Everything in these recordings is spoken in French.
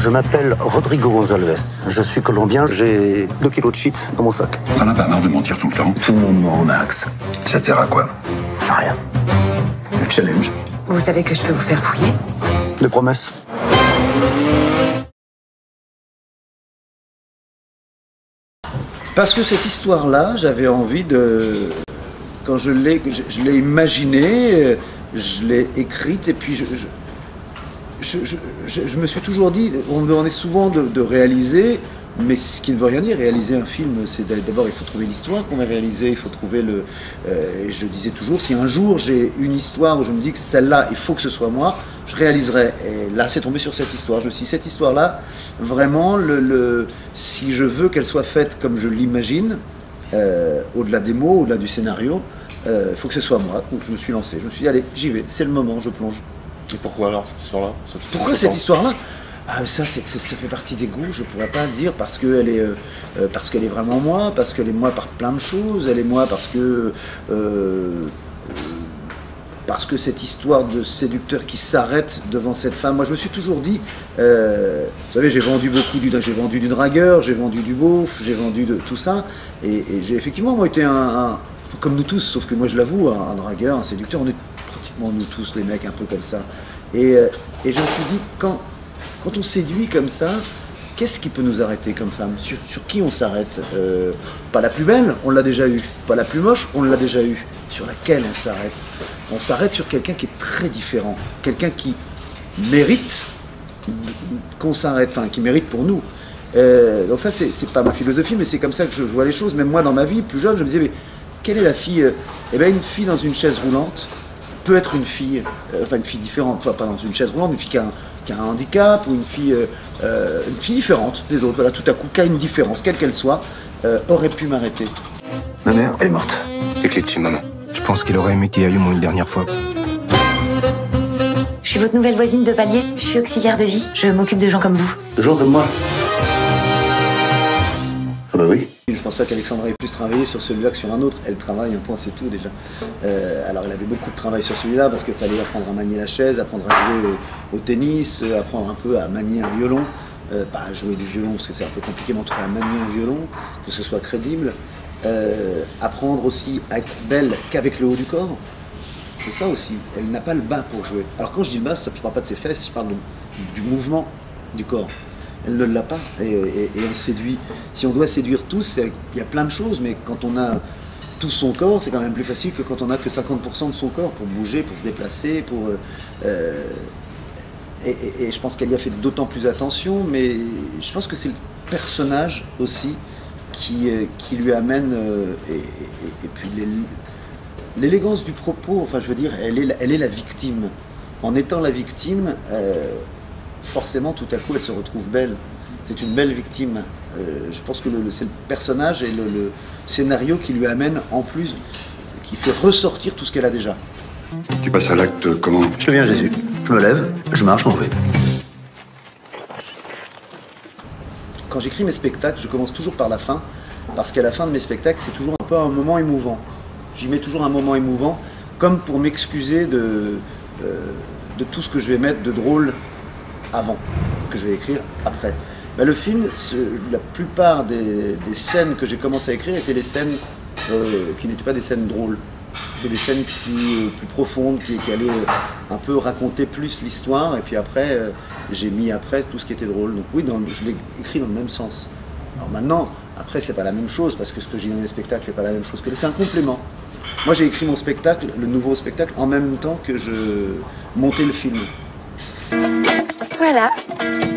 Je m'appelle Rodrigo González. Je suis colombien. J'ai 2 kilos de shit dans mon sac. T'en as pas marre de mentir tout le temps? Tout le monde ment, Max. Ça sert à quoi? À rien. Le challenge. Vous savez que je peux vous faire fouiller? Des promesses. Parce que cette histoire-là, j'avais envie de... Quand je l'ai imaginée, je l'ai écrite, et puis je me suis toujours dit, on me demandait souvent de réaliser, mais ce qui ne veut rien dire. Réaliser un film, c'est d'abord, il faut trouver l'histoire qu'on va réaliser, il faut trouver le... je disais toujours, si un jour j'ai une histoire où je me dis que celle-là, il faut que ce soit moi, je réaliserai. Et là, c'est tombé sur cette histoire. Je me suis dit, cette histoire-là, vraiment, si je veux qu'elle soit faite comme je l'imagine, au-delà des mots, au-delà du scénario, il faut que ce soit moi. Donc je me suis lancé. Je me suis dit, allez, j'y vais, c'est le moment, je plonge. Et pourquoi alors cette histoire-là? Pourquoi cette histoire-là? Ça fait partie des goûts, je pourrais pas dire parce qu'elle est vraiment moi, parce qu'elle est moi par plein de choses, elle est moi parce que cette histoire de séducteur qui s'arrête devant cette femme. Moi, je me suis toujours dit, vous savez, j'ai vendu du dragueur, j'ai vendu du beauf, j'ai vendu de tout ça, et j'ai effectivement moi été comme nous tous, sauf que moi je l'avoue, un dragueur, un séducteur, on est pratiquement nous tous les mecs un peu comme ça. Et je me suis dit, quand on séduit comme ça, qu'est-ce qui peut nous arrêter comme femme? Sur qui on s'arrête? Pas la plus belle, on l'a déjà eue. Pas la plus moche, on l'a déjà eue. Sur laquelle on s'arrête? On s'arrête sur quelqu'un qui est très différent. Quelqu'un qui mérite qu'on s'arrête, enfin qui mérite pour nous. Donc ça, c'est pas ma philosophie, mais c'est comme ça que je vois les choses. Même moi, dans ma vie, plus jeune, je me disais, mais quelle est la fille? Eh bien, une fille dans une chaise roulante peut être une fille différente, pas dans une chaise roulante, une fille qui a un handicap, ou une fille différente des autres, voilà, tout à coup, qui a une différence, quelle qu'elle soit, aurait pu m'arrêter. Ma mère, elle est morte. Les clés de chez maman. Je pense qu'il aurait aimé qu'il y aille au moins une dernière fois. Je suis votre nouvelle voisine de palier. Je suis auxiliaire de vie. Je m'occupe de gens comme vous. Genre comme moi. Ah bah oui. Je pense pas qu'Alexandra ait plus travaillé sur celui-là que sur un autre. Elle travaille, un point, c'est tout déjà. Alors elle avait beaucoup de travail sur celui-là parce qu'il fallait apprendre à manier la chaise, apprendre à jouer au tennis, apprendre un peu à manier un violon. Pas à jouer du violon parce que c'est un peu compliqué, mais en tout cas à manier un violon, que ce soit crédible. Apprendre aussi à être belle qu'avec le haut du corps. C'est ça aussi. Elle n'a pas le bas pour jouer. Alors quand je dis le bas, je ne parle pas de ses fesses, je parle du mouvement du corps. Elle ne l'a pas, et on séduit. Si on doit séduire tous, il y a plein de choses, mais quand on a tout son corps, c'est quand même plus facile que quand on n'a que 50% de son corps pour bouger, pour se déplacer, et je pense qu'elle y a fait d'autant plus attention, mais je pense que c'est le personnage aussi qui lui amène, et puis l'élégance du propos, enfin je veux dire, elle est la victime. En étant la victime, forcément, tout à coup, elle se retrouve belle. C'est une belle victime. Je pense que c'est le personnage et le scénario qui lui amène, en plus, qui fait ressortir tout ce qu'elle a déjà. Tu passes à l'acte comment? Je deviens Jésus. Je me lève, je marche, je m'en vais. Quand j'écris mes spectacles, je commence toujours par la fin, parce qu'à la fin de mes spectacles, c'est toujours un peu un moment émouvant. J'y mets toujours un moment émouvant, comme pour m'excuser de tout ce que je vais mettre de drôle avant, que je vais écrire après. Mais le film, la plupart des scènes que j'ai commencé à écrire étaient des scènes qui n'étaient pas des scènes drôles. C'était des scènes plus profondes, qui allaient un peu raconter plus l'histoire, et puis après, j'ai mis après tout ce qui était drôle. Donc oui, je l'ai écrit dans le même sens. Alors maintenant, après, c'est pas la même chose, parce que ce que j'ai dans mes spectacles n'est pas la même chose que c'est un complément. Moi, j'ai écrit mon spectacle, le nouveau spectacle, en même temps que je montais le film. Voilà,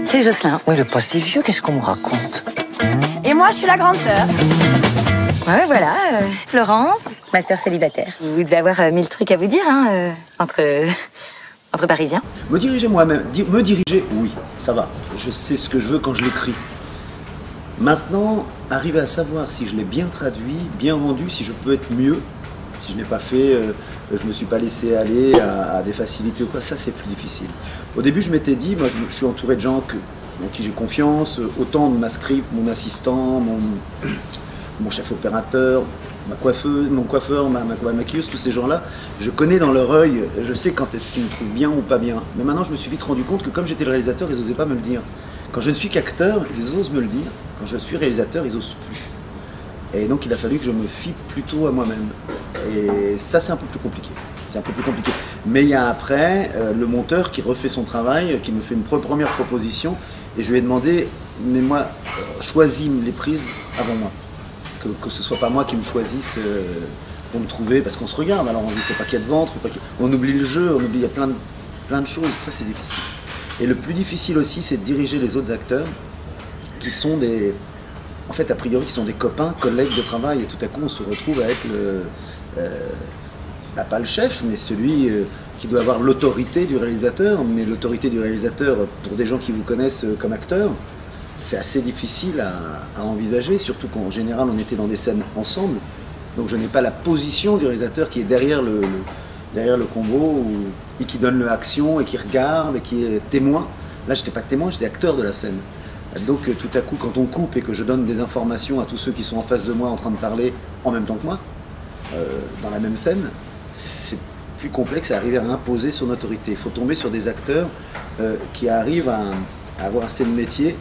c'est Jocelyn. Oui, il est pas si vieux, qu'est-ce qu'on me raconte? Et moi, je suis la grande sœur. Ouais, voilà, Florence, ma sœur célibataire. Vous devez avoir 1000 trucs à vous dire, hein, entre Parisiens. Me diriger moi-même, me diriger, oui, ça va. Je sais ce que je veux quand je l'écris. Maintenant, arriver à savoir si je l'ai bien traduit, bien rendu, si je peux être mieux, si je n'ai pas fait, je me suis pas laissé aller à des facilités ou quoi, ça c'est plus difficile. Au début, je m'étais dit, moi je suis entouré de gens en qui j'ai confiance, autant de ma script, mon assistant, mon chef opérateur, mon coiffeur, ma maquilleuse, tous ces gens-là, je connais dans leur œil, je sais quand est-ce qu'ils me trouvent bien ou pas bien. Mais maintenant, je me suis vite rendu compte que comme j'étais le réalisateur, ils n'osaient pas me le dire. Quand je ne suis qu'acteur, ils osent me le dire. Quand je suis réalisateur, ils osent plus. Et donc il a fallu que je me fie plutôt à moi-même. Et ça, c'est un peu plus compliqué. C'est un peu plus compliqué. Mais il y a après le monteur qui refait son travail, qui me fait une première proposition. Et je lui ai demandé, mais moi, choisis les prises avant moi. Que ce soit pas moi qui me choisisse pour me trouver, parce qu'on se regarde. Alors on dit, faut pas qu'il y ait de ventre, on oublie le jeu, on oublie, il y a plein de choses. Ça, c'est difficile. Et le plus difficile aussi, c'est de diriger les autres acteurs, qui sont des... En fait, a priori, qui sont des copains, collègues de travail. Et tout à coup, on se retrouve à être pas le chef, mais celui qui doit avoir l'autorité du réalisateur. Mais l'autorité du réalisateur, pour des gens qui vous connaissent comme acteur, c'est assez difficile à envisager, surtout qu'en général, on était dans des scènes ensemble. Donc je n'ai pas la position du réalisateur qui est derrière le combo et qui donne l'action et qui regarde et qui est témoin. Là, je n'étais pas témoin, j'étais acteur de la scène. Donc tout à coup, quand on coupe et que je donne des informations à tous ceux qui sont en face de moi en train de parler en même temps que moi, dans la même scène, c'est plus complexe à arriver à imposer son autorité. Il faut tomber sur des acteurs qui arrivent à avoir assez de métier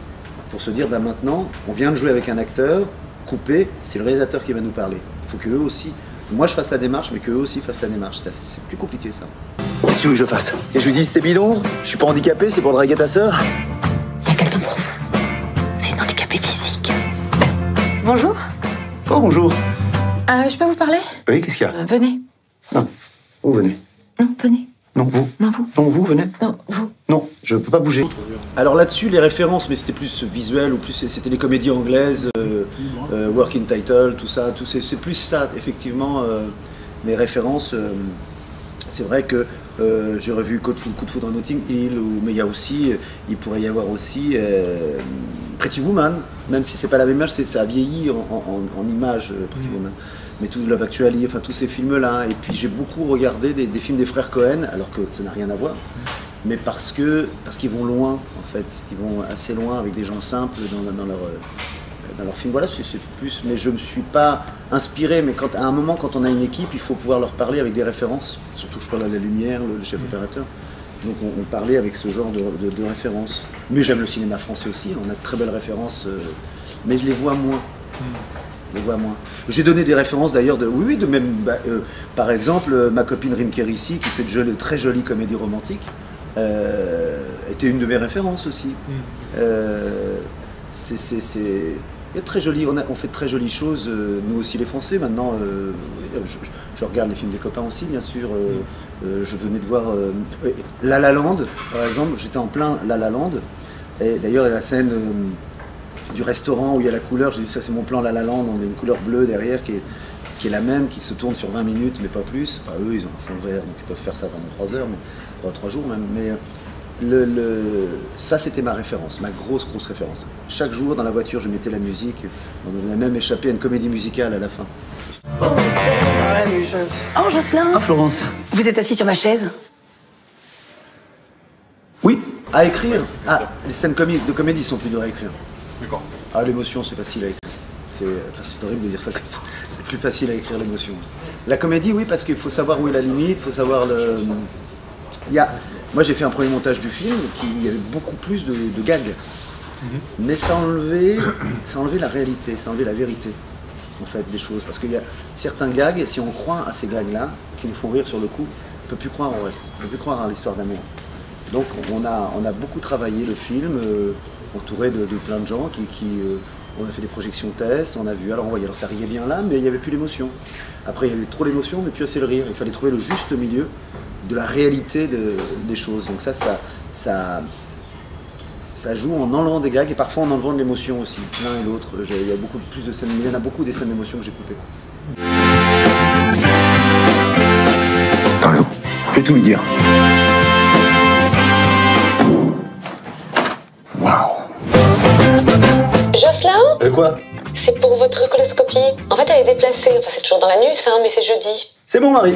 pour se dire, bah maintenant, on vient de jouer avec un acteur, coupé, c'est le réalisateur qui va nous parler. Il faut qu'eux aussi, moi je fasse la démarche, mais qu'eux aussi fassent la démarche. C'est plus compliqué ça. Qu'est-ce que tu veux que je fasse? Et je lui dis, c'est bidon, je suis pas handicapé, c'est pour draguer ta sœur. Il y a quelqu'un pour vous. C'est une handicapée physique. Bonjour. Oh, bonjour. Je peux vous parler? Oui, qu'est-ce qu'il y a? Venez. Non, vous venez. Non, venez. Non, vous. Non, vous. Non, vous, venez. Non, vous. Non, je peux pas bouger. Alors là-dessus, les références, mais c'était plus visuel, ou plus c'était les comédies anglaises, Working Title, tout ça, c'est plus ça, effectivement, mes références. C'est vrai que j'ai revu Coup de foudre dans Notting Hill, mais il pourrait y avoir aussi Pretty Woman, même si c'est pas la même image, ça a vieilli en image, Pretty Woman. Mais tout Love Actually, enfin tous ces films-là. Et puis j'ai beaucoup regardé des films des frères Cohen, alors que ça n'a rien à voir. Mais parce qu'ils vont loin, en fait. Ils vont assez loin avec des gens simples dans leur film. Voilà, c'est plus... Mais je ne me suis pas inspiré. Mais à un moment, quand on a une équipe, il faut pouvoir leur parler avec des références. Surtout, je parle à la lumière, le chef opérateur. Donc on parlait avec ce genre de références. Mais j'aime le cinéma français aussi. On a de très belles références. Mais je les vois moins. J'ai donné des références d'ailleurs par exemple, ma copine Rim Kérissi, qui fait de très jolies comédies romantiques, était une de mes références aussi. C'est très joli, on fait de très jolies choses, nous aussi les Français maintenant. Je regarde les films des copains aussi, bien sûr. Je venais de voir La La Land, par exemple, j'étais en plein La La Land. Et d'ailleurs, la scène du restaurant où il y a la couleur, j'ai dit ça c'est mon plan La La Land, on a une couleur bleue derrière qui est la même, qui se tourne sur 20 minutes mais pas plus. Enfin eux ils ont un fond vert donc ils peuvent faire ça pendant 3 heures, mais 3 jours même. Mais ça c'était ma référence, ma grosse référence. Chaque jour dans la voiture je mettais la musique, on a même échappé à une comédie musicale à la fin. Oh, Jocelyn. Ah, Florence. Vous êtes assis sur ma chaise? Oui, à écrire. Ah, les scènes de comédie sont plus dures à écrire. D'accord. Ah, l'émotion, c'est facile à écrire. C'est horrible de dire ça comme ça. C'est plus facile à écrire l'émotion. La comédie, oui, parce qu'il faut savoir où est la limite, il faut savoir le... Moi, j'ai fait un premier montage du film, il y avait beaucoup plus de gags. Mais ça enlevait la réalité, ça enlevait la vérité, en fait, des choses. Parce qu'il y a certains gags, et si on croit à ces gags-là, qui nous font rire sur le coup, on ne peut plus croire au reste, on ne peut plus croire à l'histoire d'amour. Donc on a beaucoup travaillé le film, entouré de plein de gens on a fait des projections tests, on a vu, alors ça riait bien là, mais il n'y avait plus l'émotion. Après il y avait trop l'émotion, mais plus assez le rire. Il fallait trouver le juste milieu de la réalité des choses. Donc ça joue en enlevant des gags et parfois en enlevant de l'émotion aussi, l'un et l'autre. Il y a beaucoup plus de scènes, il y en a beaucoup des scènes d'émotion que j'ai coupées. T'as raison, je vais tout lui dire. Jocelyn? Quoi? C'est pour votre coloscopie. En fait, elle est déplacée. Enfin, c'est toujours dans l'anus, hein, mais c'est jeudi. C'est bon, Marie.